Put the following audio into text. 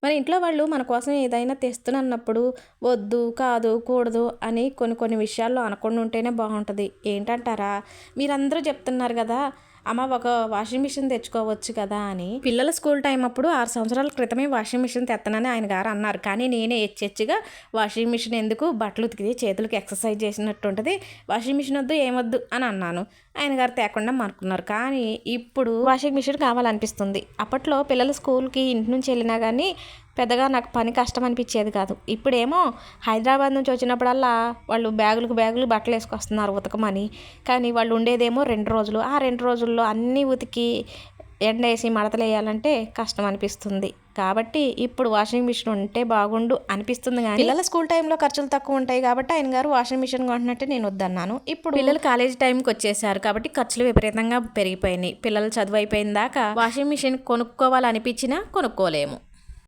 మన ఇంట్లో వాళ్ళు మన కోసం ఏదైనా తెస్తున్నప్పుడు వద్దు, కాదు, కూడదు అని కొన్ని కొన్ని విషయాల్లో అనకుండా ఉంటేనే బాగుంటుంది. ఏంటంటారా? మీరందరూ చెప్తున్నారు కదా! అమ్మ ఒక వాషింగ్ మిషన్ తెచ్చుకోవచ్చు కదా అని. పిల్లల స్కూల్ టైం అప్పుడు 6 సంవత్సరాల క్రితమే వాషింగ్ మిషన్ తెత్తనని ఆయన గారు అన్నారు. కానీ నేనే హెచ్చెచ్చుగా వాషింగ్ మిషన్ ఎందుకు, బట్టలు ఉతికితే చేతులకి ఎక్సర్సైజ్ చేసినట్టు ఉంటుంది, వాషింగ్ మిషన్ వద్దు ఏమొద్దు అని అన్నాను. ఆయన గారు తేకుండా మానుకున్నారు. కానీ ఇప్పుడు వాషింగ్ మిషన్ కావాలనిపిస్తుంది. అప్పట్లో పిల్లలు స్కూల్కి ఇంటి నుంచి వెళ్ళినా కానీ పెద్దగా నాకు పని కష్టం అనిపించేది కాదు. ఇప్పుడేమో హైదరాబాద్ నుంచి వచ్చినప్పుడల్లా వాళ్ళు బ్యాగులకు బ్యాగులు బట్టలు వేసుకొస్తున్నారు ఉతకమని. కానీ వాళ్ళు ఉండేదేమో 2 రోజులు. ఆ 2 రోజుల్లో అన్నీ ఉతికి ఎండేసి మడతలు వేయాలంటే కష్టం అనిపిస్తుంది. కాబట్టి ఇప్పుడు వాషింగ్ మిషన్ ఉంటే బాగుండు అనిపిస్తుంది. కానీ పిల్లల స్కూల్ టైంలో ఖర్చులు తక్కువ ఉంటాయి కాబట్టి ఆయన గారు వాషింగ్ మిషన్ కొంటున్నట్టే నేను వద్దన్నాను. ఇప్పుడు పిల్లలు కాలేజీ టైంకి వచ్చేసారు కాబట్టి ఖర్చులు విపరీతంగా పెరిగిపోయినాయి. పిల్లలు చదువు అయిపోయిన దాకా వాషింగ్ మిషన్ కొనుక్కోవాలనిపించినా కొనుక్కోలేము.